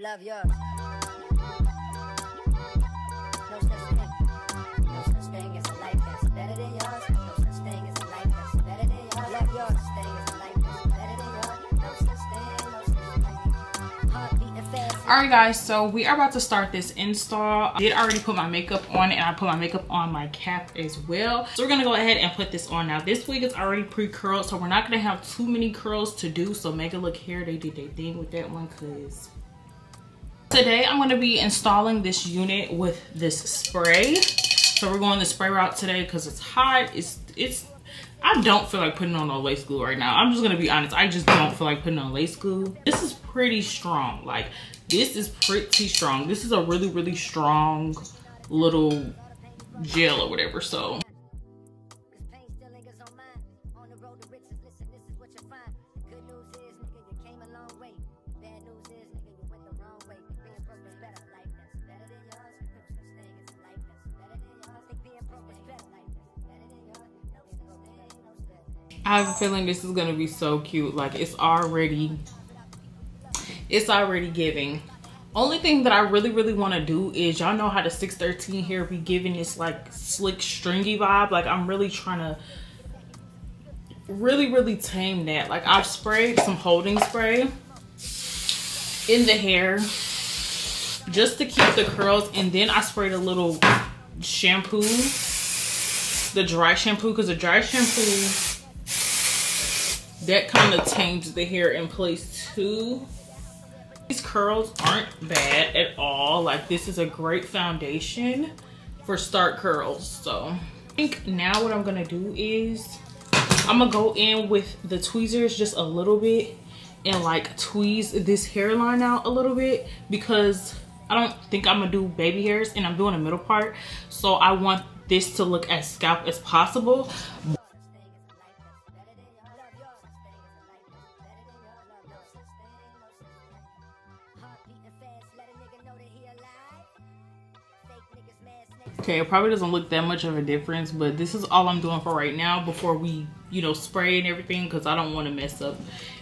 love yours. No such thing. No such thing as a life that's better than yours. No such thing as a life that's better than yours. Love yours. No such thing as a life that's better than yours. No such thing, no such thing. Heart beating fast. Alright guys, so we are about to start this install. I did already put my makeup on, and I put my makeup on my cap as well. So we're gonna go ahead and put this on. Now this wig is already pre-curled, so we're not gonna have too many curls to do. So Megalook Hair, they did their thing with that one, cause today I'm gonna be installing this unit with this spray. So we're going the spray route today because it's hot. I don't feel like putting on no lace glue right now. I'm just gonna be honest. I just don't feel like putting on lace glue. This is pretty strong. Like, this is pretty strong. This is a really, really strong little gel or whatever, so. I have a feeling this is gonna be so cute. Like, it's already giving. Only thing that I really want to do is, y'all know how the 613 hair be giving this like slick stringy vibe. Like, I'm really trying to really tame that. Like, I've sprayed some holding spray in the hair just to keep the curls, and then I sprayed a little shampoo, the dry shampoo, because the dry shampoo, that kind of tames the hair in place too. These curls aren't bad at all. Like, this is a great foundation for start curls. So I think now what I'm gonna do is I'm gonna go in with the tweezers just a little bit and like tweeze this hairline out a little bit, because I don't think I'm gonna do baby hairs and I'm doing the middle part. So I want this to look as scalp as possible. Okay, it probably doesn't look that much of a difference, but this is all I'm doing for right now before we, you know, spray and everything, because I don't want to mess up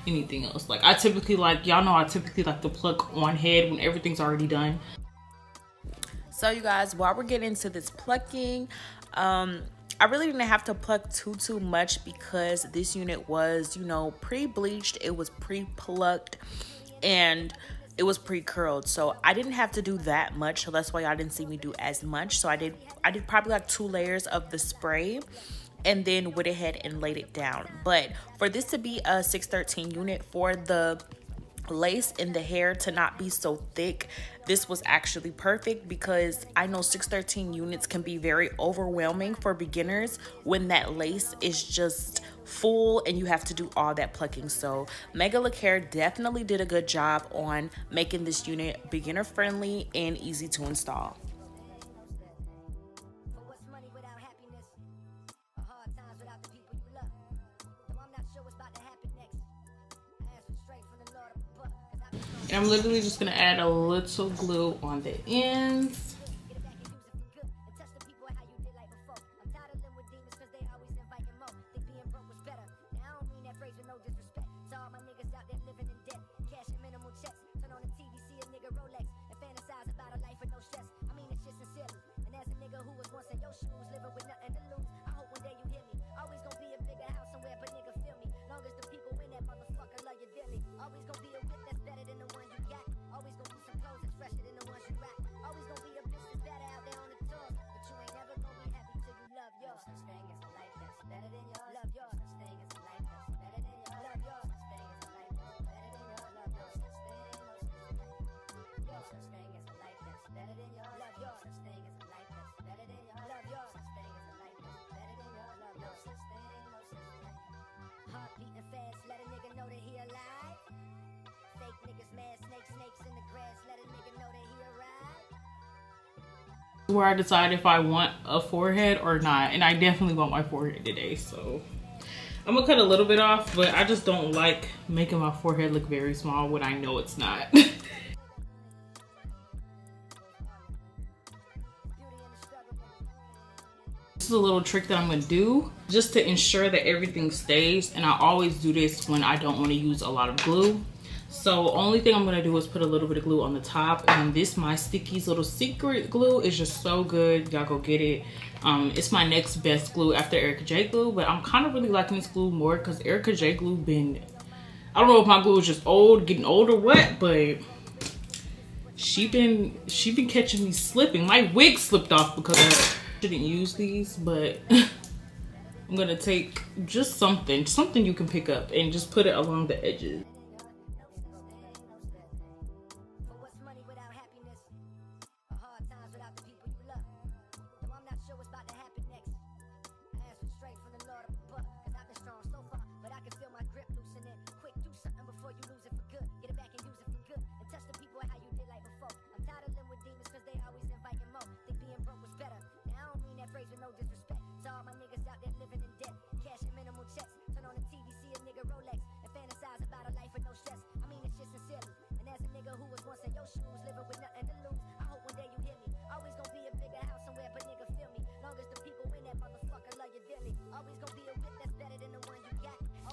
anything else. Like, I typically like, y'all know I typically like to pluck on head when everything's already done. So you guys, while we're getting into this plucking, I really didn't have to pluck too much because this unit was, you know, pre-bleached, it was pre-plucked, and it was pre-curled, so I didn't have to do that much. So that's why y'all didn't see me do as much. So I did probably like 2 layers of the spray and then went ahead and laid it down. But for this to be a 613 unit, for the lace in the hair to not be so thick, this was actually perfect, because I know 613 units can be very overwhelming for beginners when that lace is just full and you have to do all that plucking. So Megalook Hair definitely did a good job on making this unit beginner friendly and easy to install. And I'm literally just gonna add a little glue on the ends. Where I decide if I want a forehead or not, and I definitely want my forehead today, so I'm gonna cut a little bit off, but I just don't like making my forehead look very small when I know it's not. This is a little trick that I'm gonna do just to ensure that everything stays, and I always do this when I don't want to use a lot of glue. So only thing I'm gonna do is put a little bit of glue on the top, and this my Sticky's little secret glue is just so good. Y'all go get it. It's my next best glue after Erica J glue, but I'm kind of really liking this glue more because Erica J glue been, I don't know if my glue is just old, getting old or what, but she been catching me slipping. My wig slipped off because I didn't use these, but I'm gonna take just something you can pick up and just put it along the edges.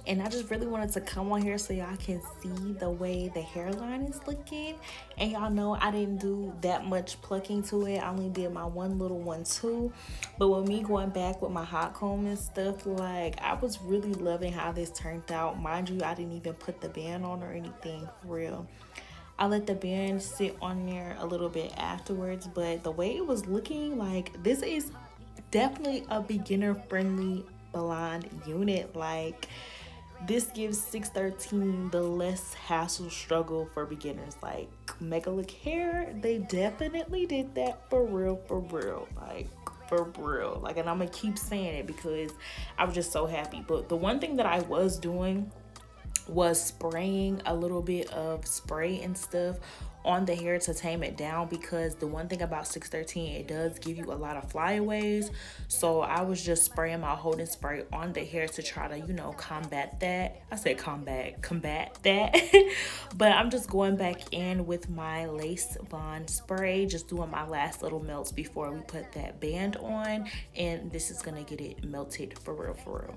And I just really wanted to come on here so y'all can see the way the hairline is looking. And y'all know I didn't do that much plucking to it. I only did my one little one too. But with me going back with my hot comb and stuff, like, I was really loving how this turned out. Mind you, I didn't even put the band on or anything, for real. I let the band sit on there a little bit afterwards, but the way it was looking, like, this is definitely a beginner friendly blonde unit. Like, this gives 613 the less hassle struggle for beginners. Like, Megalook hair, they definitely did that for real, like, for real. Like, and I'm gonna keep saying it because I was just so happy. But the one thing that I was doing was spraying a little bit of spray and stuff on the hair to tame it down, because the one thing about 613, it does give you a lot of flyaways. So I was just spraying my holding spray on the hair to try to, you know, combat that. I said combat that. But I'm just going back in with my lace bond spray, just doing my last little melts before we put that band on, and this is gonna get it melted for real.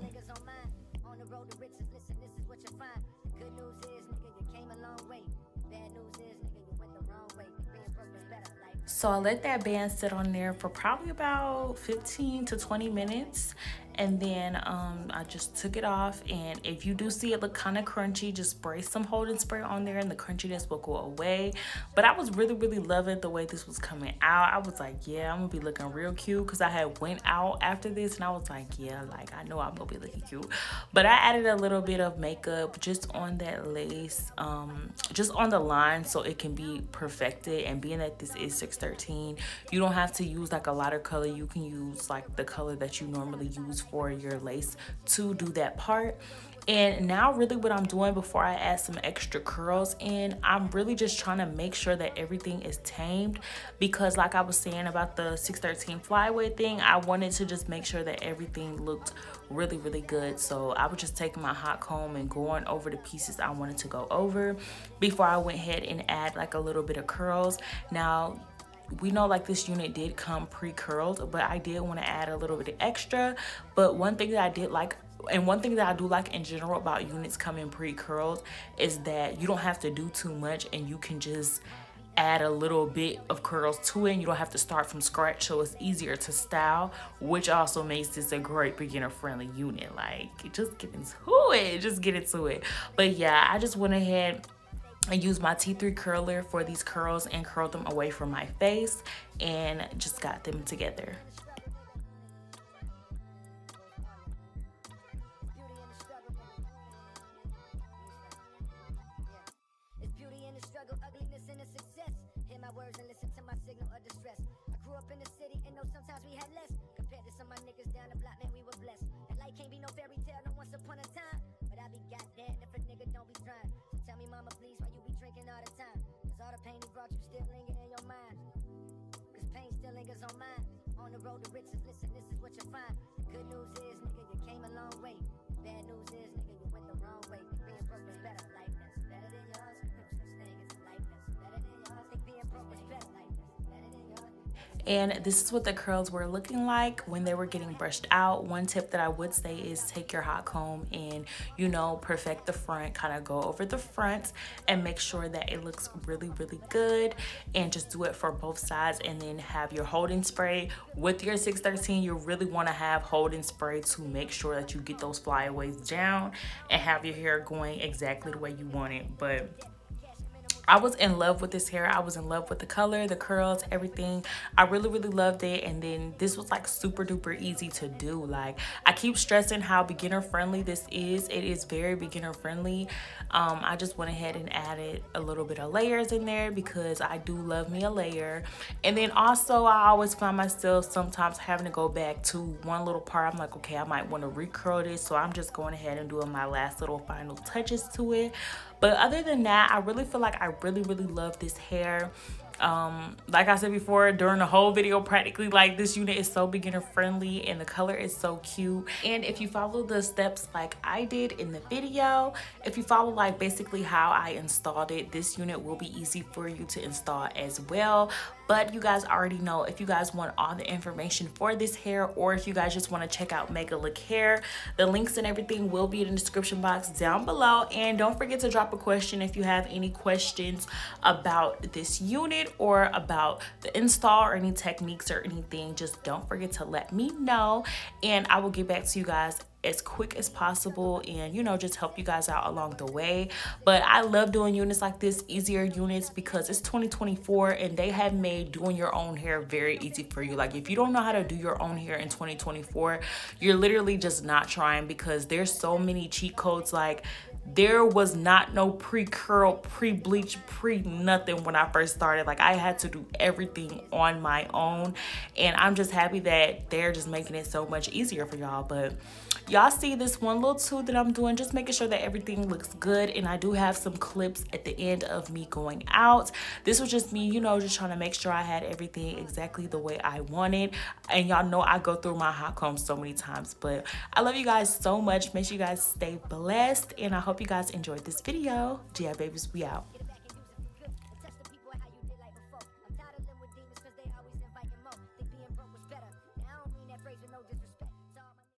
So I let that band sit on there for probably about 15 to 20 minutes. And then I just took it off. And if you do see it look kind of crunchy, just spray some holding spray on there and the crunchiness will go away. But I was really loving the way this was coming out. I was like, yeah, I'm gonna be looking real cute, because I had went out after this and I was like, yeah, like, I know I'm gonna be looking cute. But I added a little bit of makeup just on that lace, just on the line, so it can be perfected. And being that this is 613, you don't have to use like a lighter color. You can use like the color that you normally use for your lace to do that part. And now really what I'm doing before I add some extra curls in, I'm really just trying to make sure that everything is tamed, because like I was saying about the 613 flyaway thing, I wanted to just make sure that everything looked really good. So I was just taking my hot comb and going over the pieces I wanted to go over before I went ahead and add like a little bit of curls. Now, we know like this unit did come pre-curled, but I did want to add a little bit of extra. But one thing that I did like, and one thing that I do like in general about units coming pre-curled, is that you don't have to do too much and you can just add a little bit of curls to it, and you don't have to start from scratch, so it's easier to style, which also makes this a great beginner friendly unit. Like, just get into it. But yeah, I just went ahead and use my T3 curler for these curls and curled them away from my face and just got them together. And this is what the curls were looking like when they were getting brushed out. One tip that I would say is take your hot comb and, you know, perfect the front, kind of go over the front and make sure that it looks really, really good, and just do it for both sides. And then have your holding spray with your 613. You really want to have holding spray to make sure that you get those flyaways down and have your hair going exactly the way you want it. But I was in love with this hair. I was in love with the color, the curls, everything. I really, really loved it. And then this was like super duper easy to do. Like, I keep stressing how beginner friendly this is. It is very beginner friendly. I just went ahead and added a little bit of layers in there because I do love me a layer. And then also I always find myself sometimes having to go back to one little part. I'm like, okay, I might want to recurl this. So I'm just going ahead and doing my last little final touches to it. But other than that, I really feel like I really, really love this hair. Like I said before, during the whole video practically, like, this unit is so beginner friendly and the color is so cute. And if you follow the steps like I did in the video, if you follow like basically how I installed it, this unit will be easy for you to install as well. But you guys already know, if you guys want all the information for this hair, or if you guys just want to check out Megalook hair, the links and everything will be in the description box down below. And don't forget to drop a question if you have any questions about this unit or about the install or any techniques or anything. Just don't forget to let me know, and I will get back to you guys as quick as possible, and, you know, just help you guys out along the way. But I love doing units like this, easier units, because it's 2024 and they have made doing your own hair very easy for you. Like, if you don't know how to do your own hair in 2024, you're literally just not trying, because there's so many cheat codes. Like, there was not no pre-curl, pre-bleach, pre-nothing when I first started. Like, I had to do everything on my own, and I'm just happy that they're just making it so much easier for y'all. But y'all see this one little tool that I'm doing, just making sure that everything looks good. And I do have some clips at the end of me going out. This was just me, you know, just trying to make sure I had everything exactly the way I wanted. And y'all know I go through my hot comb so many times. But I love you guys so much. Make sure you guys stay blessed, and I hope you guys enjoyed this video. GI babies, we out.